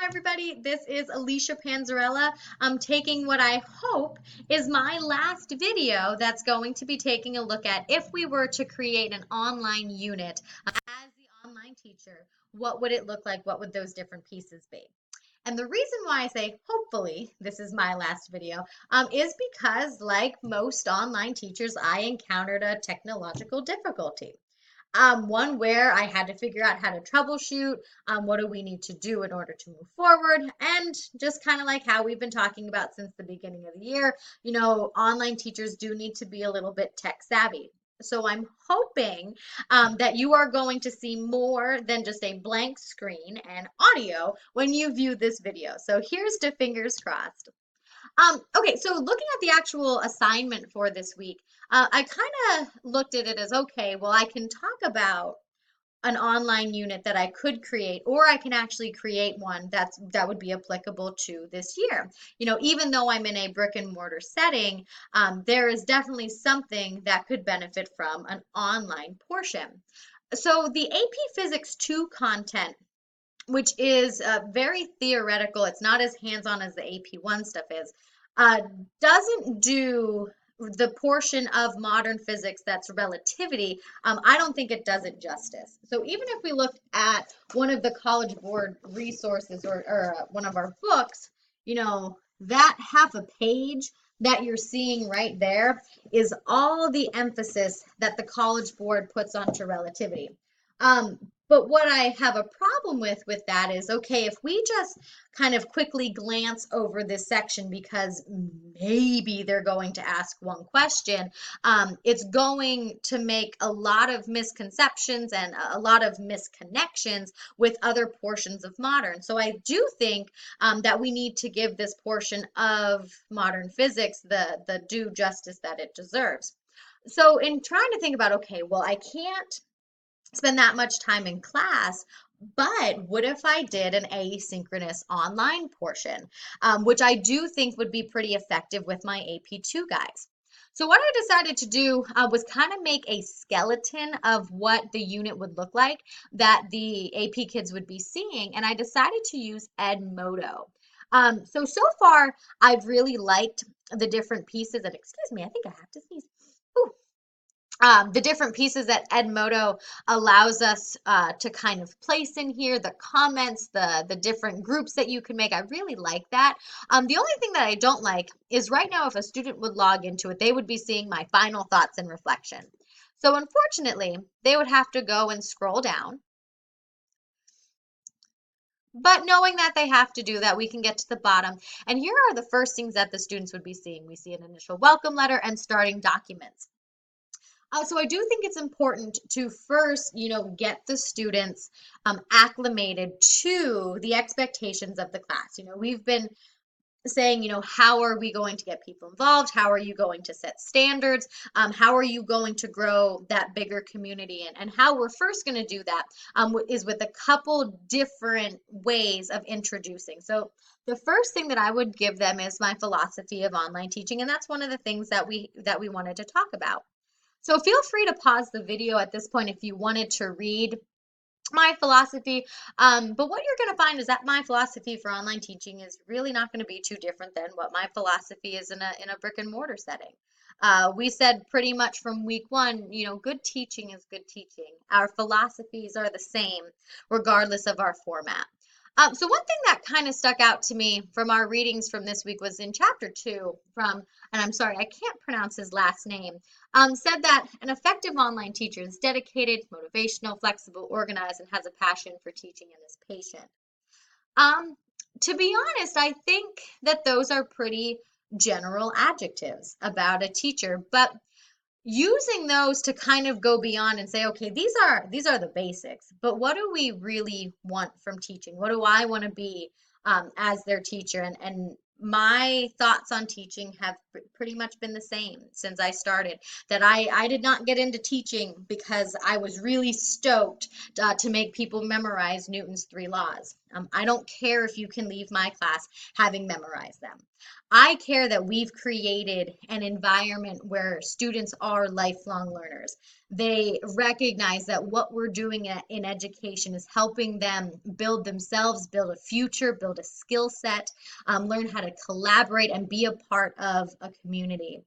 Hi everybody, this is Alicia Panzarella. I'm taking what I hope is my last video that's going to be taking a look at if we were to create an online unit as the online teacher, what would it look like? What would those different pieces be? And the reason why I say hopefully this is my last video is because like most online teachers, I encountered a technological difficulty. One where I had to figure out how to troubleshoot, what do we need to do in order to move forward, and just kind of like how we've been talking about since the beginning of the year, online teachers do need to be a little bit tech savvy. So I'm hoping that you are going to see more than just a blank screen and audio when you view this video. So here's to fingers crossed. Okay, so looking at the actual assignment for this week, I kind of looked at it as okay, well, I can talk about an online unit that I could create, or I can actually create one that would be applicable to this year. Even though I'm in a brick and mortar setting, there is definitely something that could benefit from an online portion. So the AP Physics 2 content, which is very theoretical. It's not as hands-on as the AP1 stuff is. Uh, doesn't do the portion of modern physics that's relativity. I don't think it does it justice. So even if we look at one of the College Board resources or one of our books, that half a page that you're seeing right there is all the emphasis that the College Board puts onto relativity. Um, but what I have a problem with that is, okay, if we just kind of quickly glance over this section because maybe they're going to ask one question, it's going to make a lot of misconceptions and a lot of misconnections with other portions of modern. So I do think that we need to give this portion of modern physics the due justice that it deserves. So in trying to think about, okay, well, I can't spend that much time in class. But what if I did an asynchronous online portion, which I do think would be pretty effective with my AP2 guys? So what I decided to do was kind of make a skeleton of what the unit would look like that the AP kids would be seeing, and I decided to use Edmodo. So far, I've really liked the different pieces, and excuse me, I think I have to sneeze. Ooh, the different pieces that Edmodo allows us to kind of place in here, the comments, the different groups that you can make. I really like that. The only thing that I don't like is right now, if a student would log into it, they would be seeing my final thoughts and reflection. So unfortunately, they would have to go and scroll down. But knowing that they have to do that, we can get to the bottom. And here are the first things that the students would be seeing. We see an initial welcome letter and starting documents. So I do think it's important to first, get the students acclimated to the expectations of the class. We've been saying, how are we going to get people involved? How are you going to set standards? How are you going to grow that bigger community? And how we're first going to do that is with a couple different ways of introducing. So the first thing that I would give them is my philosophy of online teaching, and that's one of the things that we wanted to talk about. So feel free to pause the video at this point if you wanted to read my philosophy. But what you're going to find is that my philosophy for online teaching is really not going to be too different than what my philosophy is in a brick and mortar setting. We said pretty much from week one, good teaching is good teaching. Our philosophies are the same regardless of our format. So one thing that kind of stuck out to me from our readings from this week was in chapter 2 from, and I'm sorry, I can't pronounce his last name, said that an effective online teacher is dedicated, motivational, flexible, organized, and has a passion for teaching and is patient. Um, to be honest, I think that those are pretty general adjectives about a teacher, but using those to kind of go beyond and say, okay, these are the basics, but what do we really want from teaching? What do I want to be as their teacher? And my thoughts on teaching have pretty much been the same since I started. That I did not get into teaching because I was really stoked to make people memorize Newton's 3 laws. I don't care if you can leave my class having memorized them. I care that we've created an environment where students are lifelong learners. They recognize that what we're doing in education is helping them build themselves, build a future, build a skill set, learn how to collaborate and be a part of a community.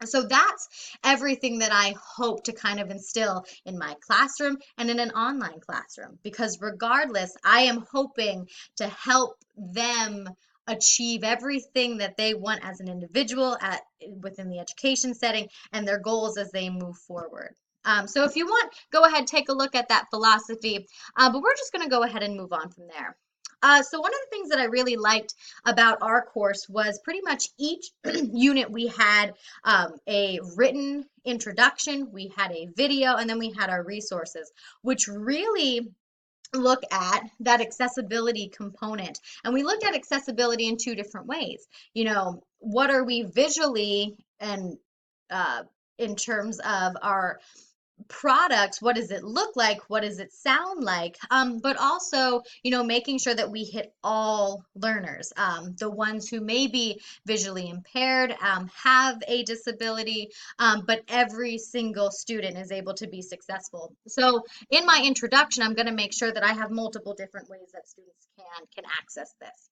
So that's everything that I hope to kind of instill in my classroom and in an online classroom, because regardless, I am hoping to help them achieve everything that they want as an individual within the education setting and their goals as they move forward. So if you want, go ahead, take a look at that philosophy, but we're just going to go ahead and move on from there. So one of the things that I really liked about our course was pretty much each unit we had a written introduction, we had a video, and then we had our resources, which really look at that accessibility component. And we looked at accessibility in two different ways. You know, what are we visually and in terms of our products, what does it look like, what does it sound like, but also, you know, making sure that we hit all learners, the ones who may be visually impaired, have a disability, but every single student is able to be successful. So in my introduction, I'm going to make sure that I have multiple different ways that students can access this.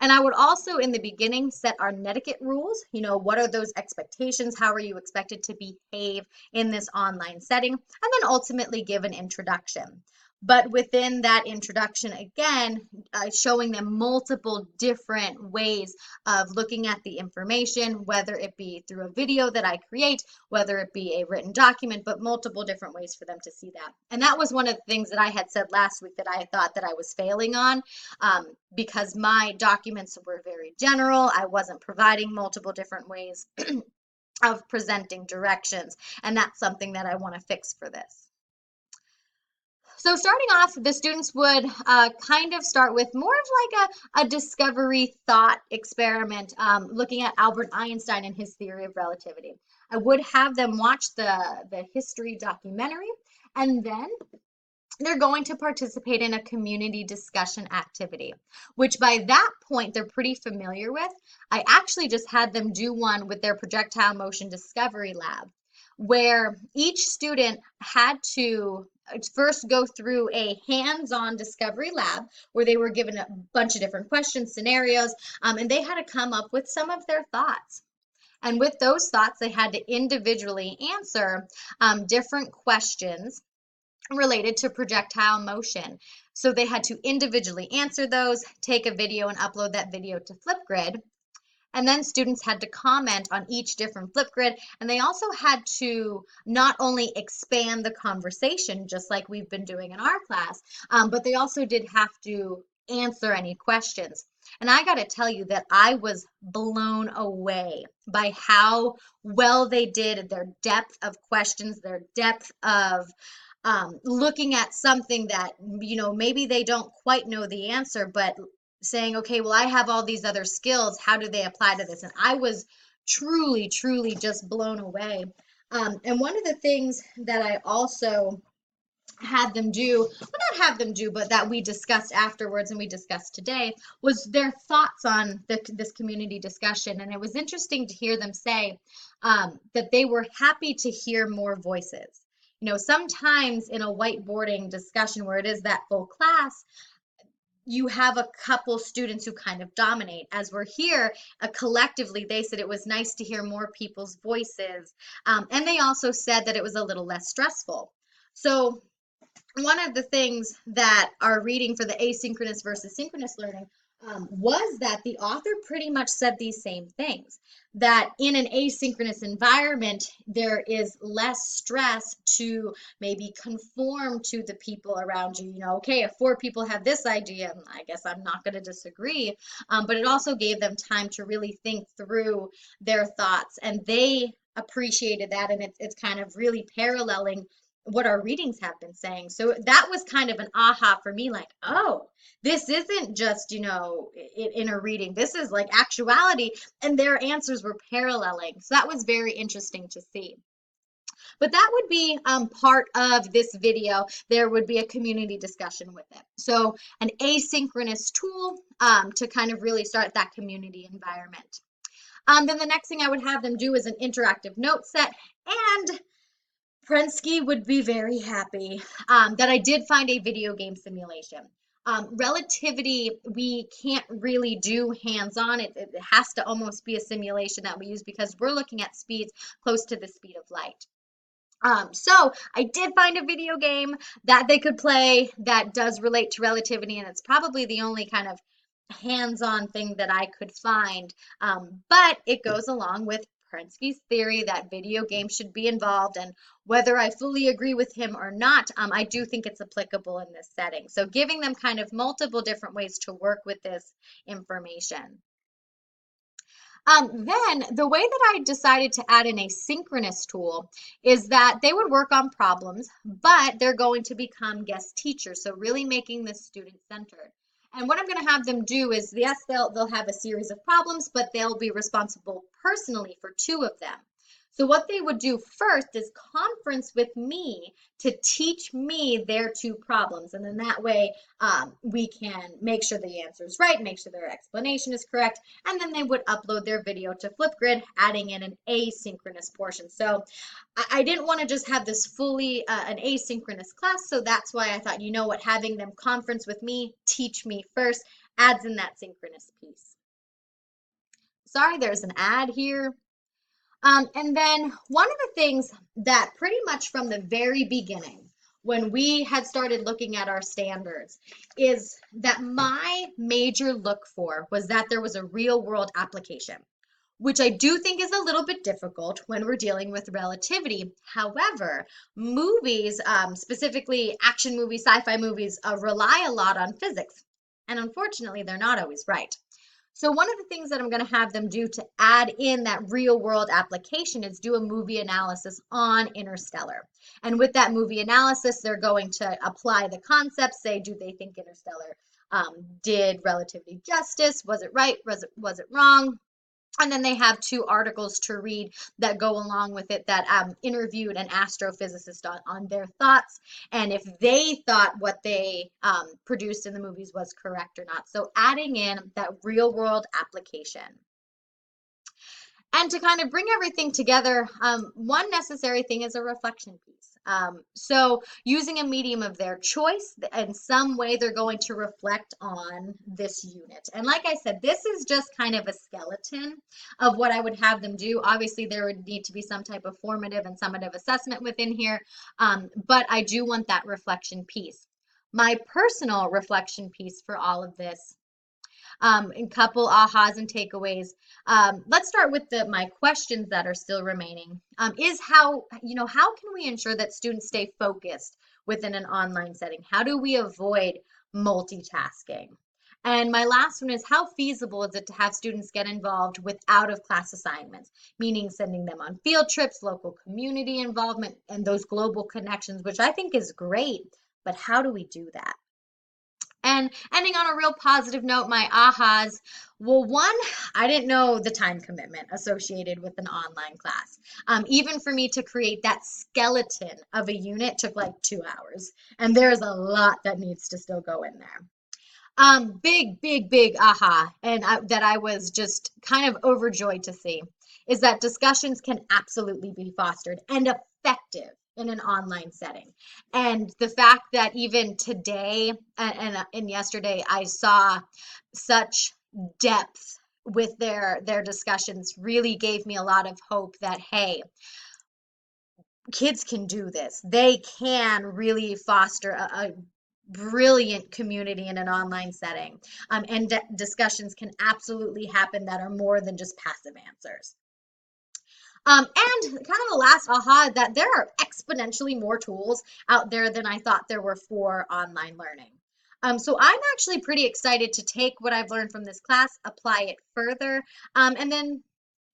And I would also, in the beginning, set our netiquette rules. You know, what are those expectations? How are you expected to behave in this online setting? And then ultimately give an introduction. But within that introduction, again, showing them multiple different ways of looking at the information, whether it be through a video that I create, whether it be a written document, but multiple different ways for them to see that. And that was one of the things that I had said last week that I thought that I was failing on, because my documents were very general. I wasn't providing multiple different ways of presenting directions, and that's something that I want to fix for this. So starting off, the students would kind of start with more of like a discovery thought experiment, looking at Albert Einstein and his theory of relativity. I would have them watch the history documentary, and then they're going to participate in a community discussion activity, which by that point they're pretty familiar with. I actually just had them do one with their projectile motion discovery lab, where each student had to first go through a hands-on discovery lab where they were given a bunch of different questions, scenarios, and they had to come up with some of their thoughts. And with those thoughts, they had to individually answer different questions related to projectile motion. So they had to individually answer those, take a video and upload that video to Flipgrid. And then students had to comment on each different Flipgrid. And they also had to not only expand the conversation, just like we've been doing in our class, but they also did have to answer any questions. And I got to tell you that I was blown away by how well they did, their depth of questions, their depth of looking at something that, you know, maybe they don't quite know the answer, but saying, okay, well, I have all these other skills. How do they apply to this? And I was truly, truly just blown away. And one of the things that I also had them do, well, not have them do, but that we discussed afterwards and we discussed today, was their thoughts on this community discussion. And it was interesting to hear them say that they were happy to hear more voices. You know, sometimes in a whiteboarding discussion where it is that full class, you have a couple students who kind of dominate. As we're here, collectively, they said it was nice to hear more people's voices. And they also said that it was a little less stressful. So one of the things that our reading for the asynchronous versus synchronous learning was that the author pretty much said these same things, that in an asynchronous environment, there is less stress to maybe conform to the people around you. You know, okay, if 4 people have this idea, I guess I'm not going to disagree. But it also gave them time to really think through their thoughts, and they appreciated that. And it's kind of really paralleling what our readings have been saying. So that was kind of an aha for me, like, oh, this isn't just, you know, in a reading. This is like actuality, and their answers were paralleling. So that was very interesting to see. But that would be part of this video. There would be a community discussion with it. So an asynchronous tool to kind of really start that community environment. Then the next thing I would have them do is an interactive note set, and Prensky would be very happy that I did find a video game simulation. Relativity, we can't really do hands-on. It has to almost be a simulation that we use because we're looking at speeds close to the speed of light. So I did find a video game that they could play that does relate to relativity, and it's probably the only kind of hands-on thing that I could find. But it goes along with Prensky's theory that video games should be involved, and whether I fully agree with him or not, I do think it's applicable in this setting. So giving them kind of multiple different ways to work with this information. Then the way that I decided to add in a synchronous tool is that they would work on problems, but they're going to become guest teachers. So really making this student centered. And what I'm going to have them do is, yes, they'll have a series of problems, but they'll be responsible personally for 2 of them. So what they would do first is conference with me to teach me their 2 problems. And then that way we can make sure the answer is right, make sure their explanation is correct. And then they would upload their video to Flipgrid, adding in an asynchronous portion. So I didn't want to just have this fully an asynchronous class. So that's why I thought, you know what, having them conference with me, teach me first, adds in that synchronous piece. Sorry, there's an ad here. And then one of the things that pretty much from the very beginning, when we had started looking at our standards, is that my major look for was that there was a real world application, which I do think is a little bit difficult when we're dealing with relativity. However, movies, specifically action movies, sci-fi movies, rely a lot on physics. And unfortunately, they're not always right. So one of the things that I'm going to have them do to add in that real world application is do a movie analysis on Interstellar. And with that movie analysis, they're going to apply the concepts, say, do they think Interstellar did relativity justice? Was it right? Was it wrong? And then they have 2 articles to read that go along with it that interviewed an astrophysicist on their thoughts and if they thought what they produced in the movies was correct or not. So adding in that real world application. And to kind of bring everything together, one necessary thing is a reflection piece. So using a medium of their choice, in some way they're going to reflect on this unit. And like I said, this is just kind of a skeleton of what I would have them do. Obviously, there would need to be some type of formative and summative assessment within here, but I do want that reflection piece. My personal reflection piece for all of this, a couple ahas and takeaways. Let's start with my questions that are still remaining. Is how can we ensure that students stay focused within an online setting? How do we avoid multitasking? And my last one is, how feasible is it to have students get involved with out of class assignments, meaning sending them on field trips, local community involvement, and those global connections, which I think is great, but how do we do that? And ending on a real positive note, my ahas. Well, one, I didn't know the time commitment associated with an online class. Even for me to create that skeleton of a unit took like 2 hours. And there's a lot that needs to still go in there. Big aha, and that I was just kind of overjoyed to see, is that discussions can absolutely be fostered and effective in an online setting. And the fact that even today and yesterday, I saw such depth with their discussions really gave me a lot of hope that, hey, kids can do this. They can really foster a brilliant community in an online setting. And discussions can absolutely happen that are more than just passive answers. And kind of the last aha, that there are exponentially more tools out there than I thought there were for online learning. So I'm actually pretty excited to take what I've learned from this class, apply it further, and then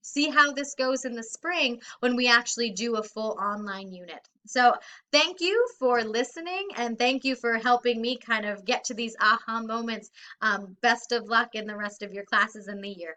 see how this goes in the spring when we actually do a full online unit. So thank you for listening, and thank you for helping me kind of get to these aha moments. Best of luck in the rest of your classes in the year.